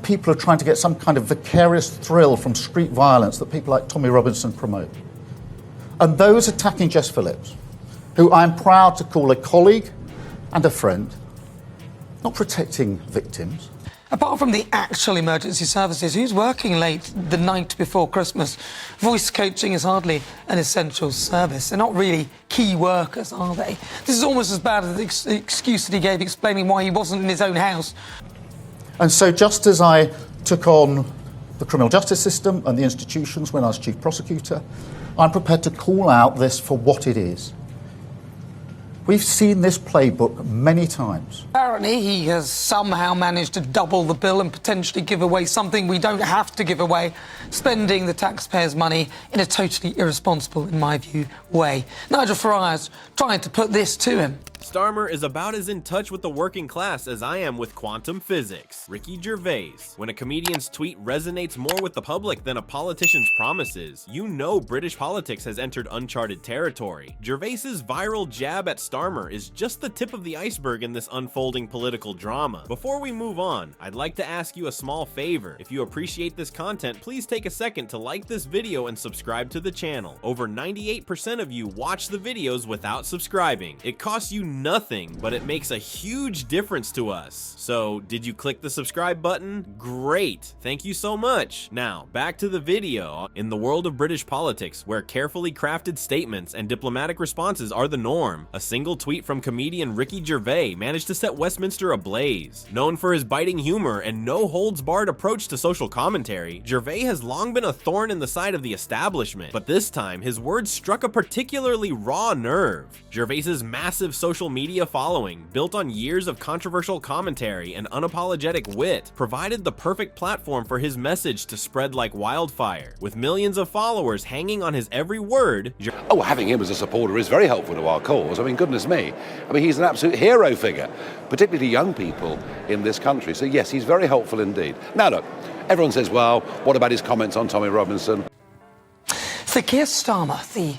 People are trying to get some kind of vicarious thrill from street violence that people like Tommy Robinson promote. And those attacking Jess Phillips, who I'm proud to call a colleague and a friend, not protecting victims. Apart from the actual emergency services, who's working late the night before Christmas? Voice coaching is hardly an essential service. They're not really key workers, are they? This is almost as bad as the excuse that he gave explaining why he wasn't in his own house. And so just as I took on the criminal justice system and the institutions when I was chief prosecutor, I'm prepared to call out this for what it is. We've seen this playbook many times. Apparently he has somehow managed to double the bill and potentially give away something we don't have to give away, spending the taxpayers' money in a totally irresponsible, in my view, way. Nigel Farage's trying to put this to him. Starmer is about as in touch with the working class as I am with quantum physics. Ricky Gervais. When a comedian's tweet resonates more with the public than a politician's promises, you know British politics has entered uncharted territory. Gervais's viral jab at Starmer is just the tip of the iceberg in this unfolding political drama. Before we move on, I'd like to ask you a small favor. If you appreciate this content, please take a second to like this video and subscribe to the channel. Over 98% of you watch the videos without subscribing. It costs you nothing, but it makes a huge difference to us. So, did you click the subscribe button? Great, thank you so much. Now, back to the video. In the world of British politics, where carefully crafted statements and diplomatic responses are the norm, a single tweet from comedian Ricky Gervais managed to set Westminster ablaze. Known for his biting humor and no-holds-barred approach to social commentary, Gervais has long been a thorn in the side of the establishment, but this time his words struck a particularly raw nerve. Gervais's massive social media following, built on years of controversial commentary and unapologetic wit, provided the perfect platform for his message to spread like wildfire. With millions of followers hanging on his every word, Oh, having him as a supporter is very helpful to our cause. I mean, goodness me. I mean, he's an absolute hero figure, particularly to young people in this country. So yes, he's very helpful indeed. Now look, everyone says, well, what about his comments on Tommy Robinson? So Keir Starmer, the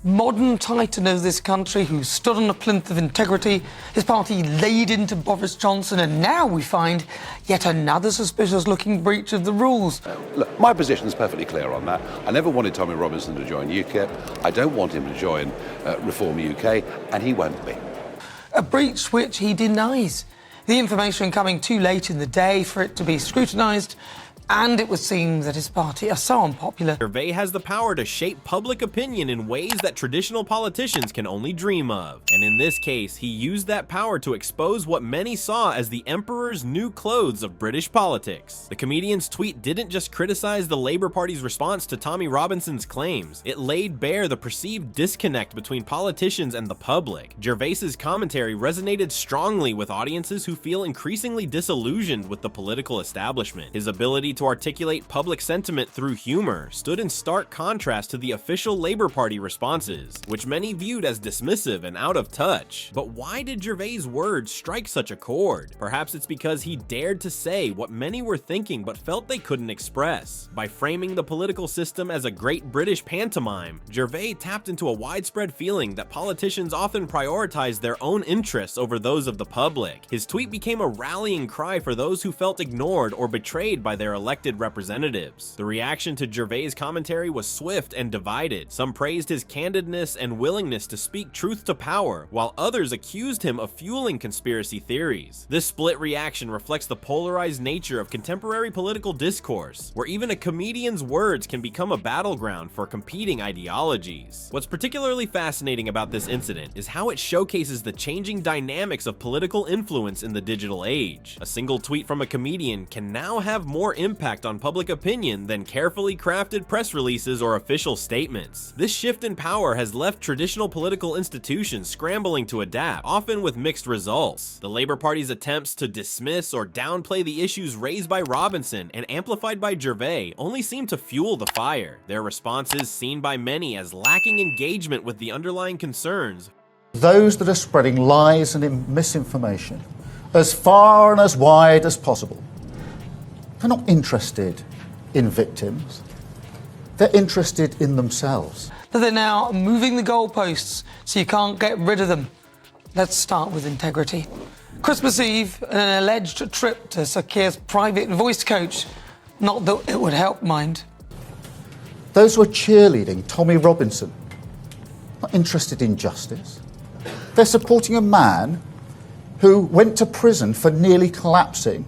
modern titan of this country who stood on a plinth of integrity, his party laid into Boris Johnson, and now we find yet another suspicious-looking breach of the rules. Look, my position is perfectly clear on that. I never wanted Tommy Robinson to join UKIP. I don't want him to join Reform UK, and he won't be. A breach which he denies. The information coming too late in the day for it to be scrutinised, and it would seem that his party are so unpopular. Gervais has the power to shape public opinion in ways that traditional politicians can only dream of. And in this case, he used that power to expose what many saw as the emperor's new clothes of British politics. The comedian's tweet didn't just criticize the Labour Party's response to Tommy Robinson's claims, it laid bare the perceived disconnect between politicians and the public. Gervais's commentary resonated strongly with audiences who feel increasingly disillusioned with the political establishment. His ability to articulate public sentiment through humor stood in stark contrast to the official Labour Party responses, which many viewed as dismissive and out of touch. But why did Gervais' words strike such a chord? Perhaps it's because he dared to say what many were thinking but felt they couldn't express. By framing the political system as a great British pantomime, Gervais tapped into a widespread feeling that politicians often prioritize their own interests over those of the public. His tweet became a rallying cry for those who felt ignored or betrayed by their elected representatives. The reaction to Gervais' commentary was swift and divided. Some praised his candidness and willingness to speak truth to power, while others accused him of fueling conspiracy theories. This split reaction reflects the polarized nature of contemporary political discourse, where even a comedian's words can become a battleground for competing ideologies. What's particularly fascinating about this incident is how it showcases the changing dynamics of political influence in the digital age. A single tweet from a comedian can now have more impact on public opinion than carefully crafted press releases or official statements. This shift in power has left traditional political institutions scrambling to adapt, often with mixed results. The Labour Party's attempts to dismiss or downplay the issues raised by Robinson and amplified by Gervais only seem to fuel the fire. Their responses, seen by many as lacking engagement with the underlying concerns. Those that are spreading lies and misinformation as far and as wide as possible, they're not interested in victims. They're interested in themselves. But they're now moving the goalposts so you can't get rid of them. Let's start with integrity. Christmas Eve, an alleged trip to Sir Keir's private voice coach. Not that it would help, mind. Those who are cheerleading Tommy Robinson, not interested in justice. They're supporting a man who went to prison for nearly collapsing.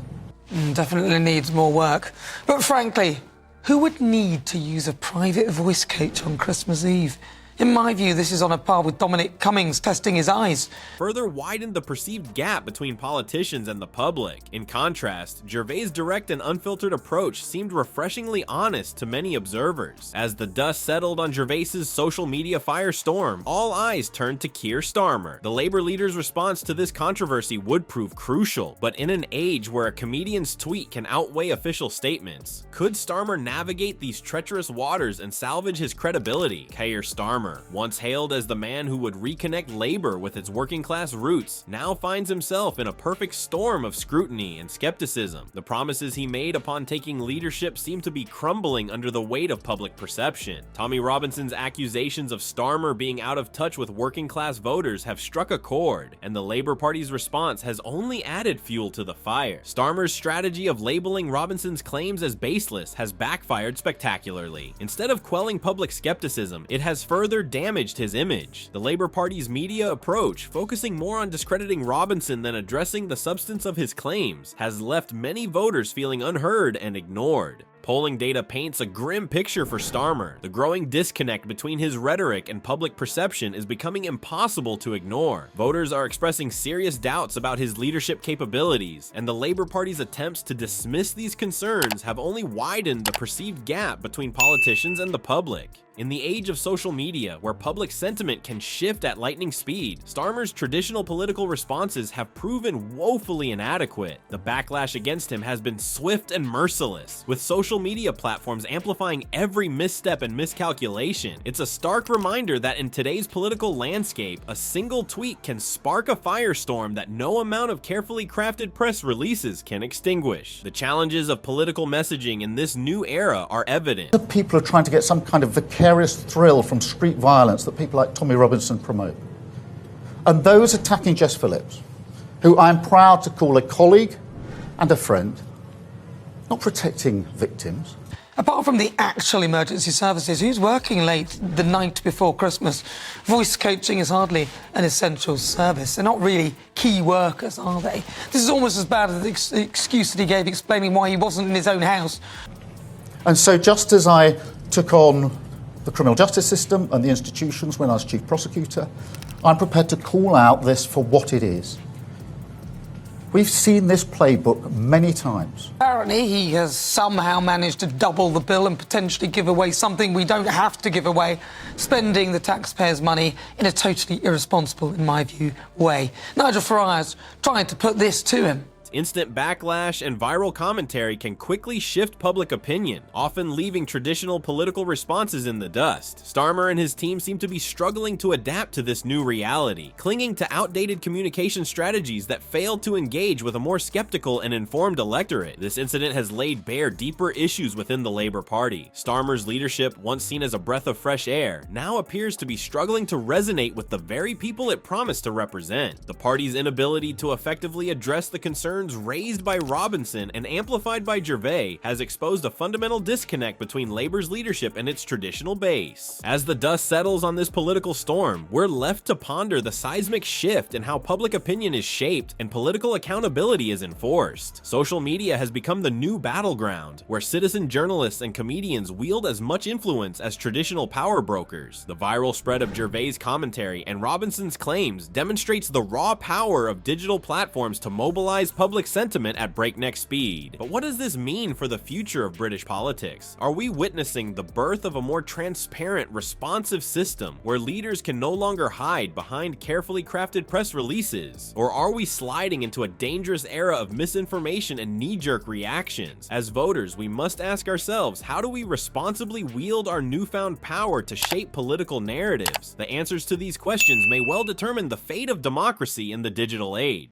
Definitely needs more work. But frankly, who would need to use a private voice coach on Christmas Eve? In my view, this is on a par with Dominic Cummings testing his eyes. Further widened the perceived gap between politicians and the public. In contrast, Gervais' direct and unfiltered approach seemed refreshingly honest to many observers. As the dust settled on Gervais' social media firestorm, all eyes turned to Keir Starmer. The Labour leader's response to this controversy would prove crucial, but in an age where a comedian's tweet can outweigh official statements, could Starmer navigate these treacherous waters and salvage his credibility? Keir Starmer, once hailed as the man who would reconnect Labour with its working-class roots, now finds himself in a perfect storm of scrutiny and skepticism. The promises he made upon taking leadership seem to be crumbling under the weight of public perception. Tommy Robinson's accusations of Starmer being out of touch with working-class voters have struck a chord, and the Labour Party's response has only added fuel to the fire. Starmer's strategy of labeling Robinson's claims as baseless has backfired spectacularly. Instead of quelling public skepticism, it has further damaged his image. The Labour Party's media approach, focusing more on discrediting Robinson than addressing the substance of his claims, has left many voters feeling unheard and ignored. Polling data paints a grim picture for Starmer. The growing disconnect between his rhetoric and public perception is becoming impossible to ignore. Voters are expressing serious doubts about his leadership capabilities, and the Labour Party's attempts to dismiss these concerns have only widened the perceived gap between politicians and the public. In the age of social media, where public sentiment can shift at lightning speed, Starmer's traditional political responses have proven woefully inadequate. The backlash against him has been swift and merciless, with social media platforms amplifying every misstep and miscalculation. It's a stark reminder that in today's political landscape, a single tweet can spark a firestorm that no amount of carefully crafted press releases can extinguish. The challenges of political messaging in this new era are evident. The people are trying to get some kind of vicarious thrill from street violence that people like Tommy Robinson promote. And those attacking Jess Phillips, who I'm proud to call a colleague and a friend, not protecting victims. Apart from the actual emergency services, who's working late the night before Christmas? Voice coaching is hardly an essential service. They're not really key workers, are they? This is almost as bad as the excuse that he gave explaining why he wasn't in his own house. And so just as I took on the criminal justice system and the institutions when I was chief prosecutor, I'm prepared to call out this for what it is. We've seen this playbook many times. Apparently, he has somehow managed to double the bill and potentially give away something we don't have to give away, spending the taxpayers' money in a totally irresponsible, in my view, way. Nigel Farage's trying to put this to him. Instant backlash and viral commentary can quickly shift public opinion, often leaving traditional political responses in the dust. Starmer and his team seem to be struggling to adapt to this new reality, clinging to outdated communication strategies that fail to engage with a more skeptical and informed electorate. This incident has laid bare deeper issues within the Labour Party. Starmer's leadership, once seen as a breath of fresh air, now appears to be struggling to resonate with the very people it promised to represent. The party's inability to effectively address the concerns raised by Robinson and amplified by Gervais has exposed a fundamental disconnect between Labour's leadership and its traditional base. As the dust settles on this political storm, we're left to ponder the seismic shift in how public opinion is shaped and political accountability is enforced. Social media has become the new battleground, where citizen journalists and comedians wield as much influence as traditional power brokers. The viral spread of Gervais' commentary and Robinson's claims demonstrates the raw power of digital platforms to mobilize public sentiment at breakneck speed. But what does this mean for the future of British politics? Are we witnessing the birth of a more transparent, responsive system where leaders can no longer hide behind carefully crafted press releases? Or are we sliding into a dangerous era of misinformation and knee-jerk reactions? As voters, we must ask ourselves, how do we responsibly wield our newfound power to shape political narratives? The answers to these questions may well determine the fate of democracy in the digital age.